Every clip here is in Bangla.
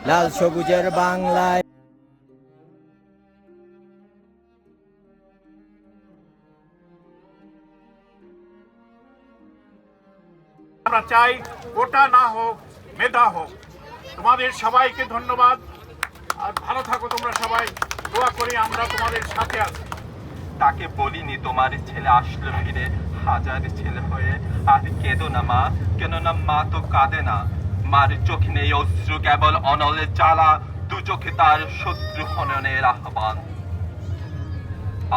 লাল সবুজের বাংলায়। আমরা চাই ওটা না হোক, মেধা হোক। তোমাদের সবাইকে ধন্যবাদ, আর ভালো থাকো তোমরা সবাই। দোয়া করি আমরা তোমাদের সাথে আছি। তাকে বলিনি তোমার ছেলে আসলো ফিরে হাজার ছেলে হয়ে, আর কেঁদো না মা, কেননা মা তো কাঁদে না। মার চোখ নেই অশ্রু, কেবল অনলে জ্বালা, দু চোখে তার শত্রু হননের আহ্বান।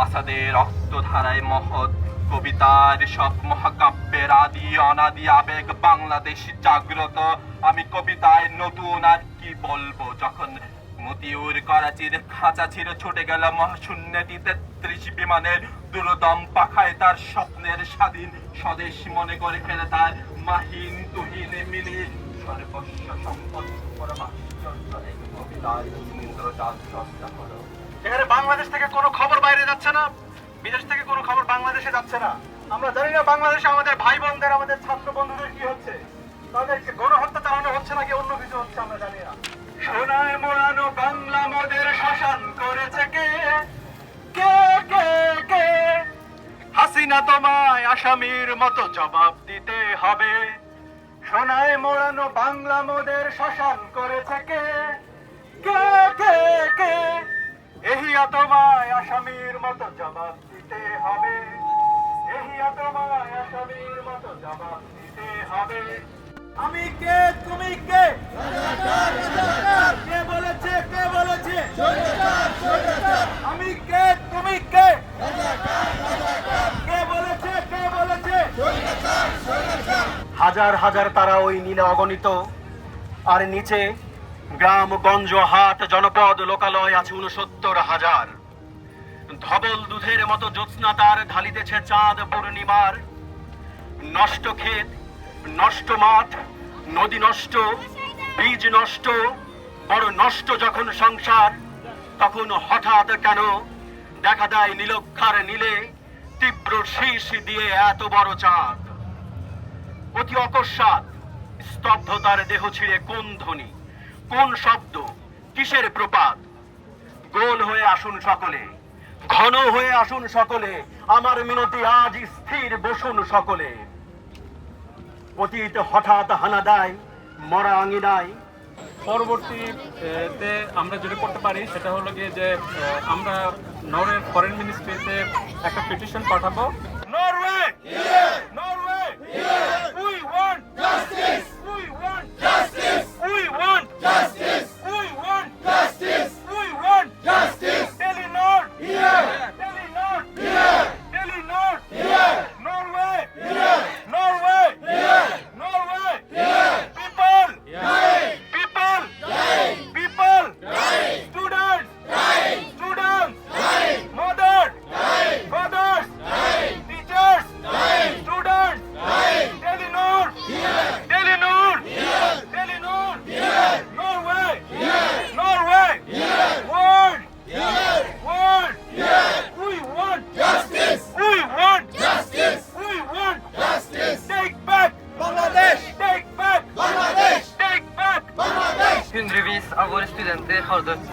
আসাদের রক্তধারায় মহৎ কবিতার সব মহাকাব্যের আদি অনাদি আবেগ বাংলাদেশ জাগ্রত। আমি কবিতায় নতুন আর কি বলবো, যখন মতিউর করাচির খাঁচা ছিঁড়ে ছুটে গেল মহাশূন্যটি ৩৩ বিমানের দুরদম পাখায়, তার স্বপ্নের স্বাধীন স্বদেশ মনে করে ফেলে তার মাহিন তুহিন মিলি সর্বস্ব সম্পদ কবিতার ইন্দ্রজাল চর্চা করো। এখানে বাংলাদেশ থেকে কোনো খবর বাইরে যাচ্ছে না, বিদেশ থেকে কোনো খবর বাংলাদেশে যাচ্ছে না। আমরা জানি না বাংলাদেশে আমাদের ভাই বোনদের, আমাদের ছাত্র বন্ধুদের কি হচ্ছে, তাদেরকে গণহত্যা চালানো হচ্ছে নাকি অন্য কিছু হচ্ছে আমরা জানি না। সোনায় মোড়ানো বাংলা মোদের শাসন করেছে কে? কে কে কে? হাসিনা তোমায় আসামির মতো জবাব দিতে হবে। সোনায় মোড়ানো বাংলা মোদের শাসন করেছে কে? কে কে কে? এহিয়া তোমায় আসামির মতো জবাব দিতে হবে। এহিয়া তোমায় আসামির মতো জবাব দিতে হবে। আমি কে, তুমি কে? কে বলেছে, কে বলেছে? আমি কে, তুমি কে? কে বলেছে, কে বলেছে? হাজার হাজার তারা ওই নীলে অগণিত, আর নিচে গ্রামগঞ্জ হাট জনপদ লোকালয় আছে ৬৯,০০০। ধবল দুধের মতো জ্যোৎস্না তার ঢালিতেছে চাঁদ পূর্ণিমার। নষ্ট ক্ষেত, নষ্ট মাঠ, নদী নষ্ট, বীজ নষ্ট, বড় নষ্ট যখন সংসার, তখন হঠাৎ কেন দেখা দেয় নীলক্ষার নীলে তীব্র শীষ দিয়ে এত বড় চাঁদ। অতি অকস্মাৎ স্তব্ধতার দেহ ছিঁড়ে কোন ধ্বনি, কোন শব্দ, কিসের প্রপাত? গোল হয়ে আসুন সকলে, ঘন হয়ে আসুন সকলে, আমার মিনতি আজ স্থির বসুন সকলে। অতীত হঠাৎ হানা দেয় মরা আঙিনায়। পরবর্তীতে আমরা যেটা করতে পারি সেটা হলো গিয়ে যে আমরা নরওয়ের ফরেন মিনিস্ট্রিতে একটা পিটিশন পাঠাবো। Norway, Norway, we want justice, we want justice, we want justice, we want justice, we want justice. Telenor, here, Telenor, here, Telenor, here, Norway, here, Norway, here, Norway, here. People, right, people, right, people, right, students, right, students, right, mother, right, fathers, right, teachers, right, students, right, Telenor, here, Telenor, here, Telenor, here, Norway, here, Norway, here, world, here, world, here. We want justice, we want justice, we want justice. Take back Bangladesh, take back Bangladesh, take back Bangladesh. Hundrevis av våre studenter har dødd.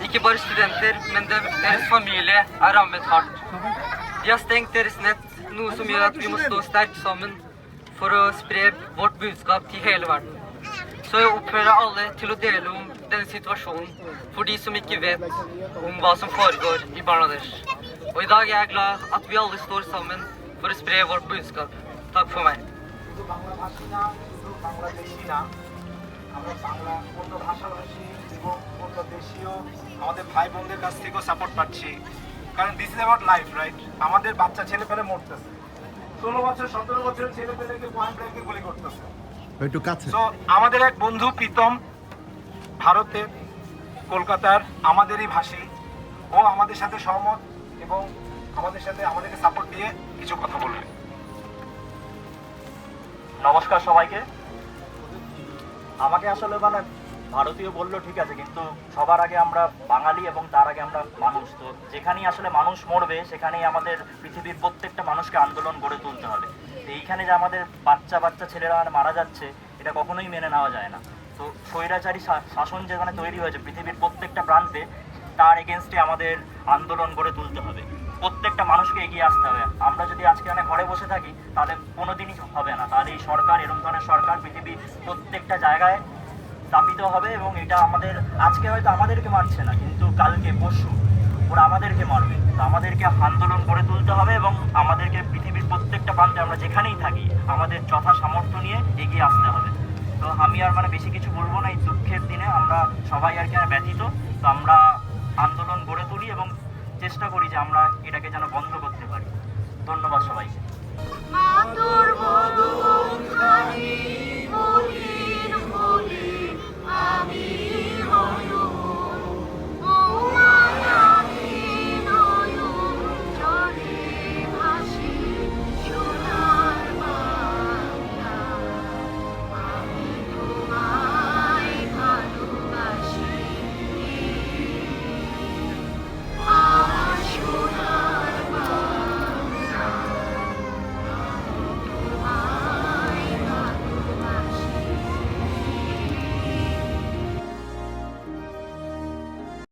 Ikke bare studenter, men deres familie er rammet hardt. De har stengt deres nett, noe som gjør at vi må stå sterkt sammen for å spre vårt budskap til hele verden. Så jeg oppfordrer alle til å dele om denne situasjonen for de som ikke vet om hva som foregår i Bangladesh. Og i dag er jeg glad at vi alle står sammen for å spre vårt budskap. Takk for meg. শুধু বাংলা ভাষী না, শুধু বাংলাদেশি না, আমরা বাংলা অন্য ভাষাভাষী এবং অন্য দেশীয় আমাদের ভাই বোনদের কাছ থেকেও সাপোর্ট পাচ্ছি। কারণ this is about life, right? আমাদের বাচ্চা ছেলে পেলে মরতেছে, ১৬ বছর ১৭ বছরের ছেলে পেলেকে পয়েন্ট ব্ল্যাঙ্কে গুলি করতেছে। একটু কাছে। তো আমাদের এক বন্ধু প্রীতম, ভারতের কলকাতার আমাদেরই ভাষী, ও আমাদের সাথে সহমত এবং আমাদেরকে সাপোর্ট দিয়ে কিছু কথা বলবে। নমস্কার সবাইকে। আমাকে আসলে মানে ভারতীয় বললো ঠিক আছে, কিন্তু সবার আগে আমরা বাঙালি এবং তার আগে আমরা মানুষ। তো যেখানেই আসলে মানুষ মরবে সেখানেই আমাদের পৃথিবীর প্রত্যেকটা মানুষকে আন্দোলন গড়ে তুলতে হবে। তো এইখানে যে আমাদের বাচ্চা বাচ্চা ছেলেরা মারা যাচ্ছে, এটা কখনোই মেনে নেওয়া যায় না। তো স্বৈরাচারী শাসন যেখানে তৈরি হয়েছে পৃথিবীর প্রত্যেকটা প্রান্তে, তার এগেনস্টে আমাদের আন্দোলন গড়ে তুলতে হবে। প্রত্যেকটা মানুষকে এগিয়ে আসতে হবে। আমরা যদি আজকে ঘরে বসে থাকি তাহলে কোনোদিনই হবে না। তাহলে এই সরকার, এরকম ধরনের সরকার পৃথিবীর প্রত্যেকটা জায়গায় স্থাপিত হবে এবং এটা আমাদের, আজকে হয়তো আমাদেরকে মারছে না, কিন্তু কালকে পরশু ওরা আমাদেরকে মারবে। তো আমাদেরকে আন্দোলন গড়ে তুলতে হবে এবং আমাদেরকে পৃথিবীর প্রত্যেকটা প্রান্তে আমরা যেখানেই থাকি আমাদের যথা সামর্থ্য নিয়ে এগিয়ে আসতে হবে। তো আমি আর বেশি কিছু বলবো না। এই দুঃখের দিনে আমরা সবাই ব্যথিত। তো আমরা আন্দোলন গড়ে তুলি এবং চেষ্টা করি যে আমরা এটাকে যেন বন্ধ করতে পারি। ধন্যবাদ সবাইকে। মাতুর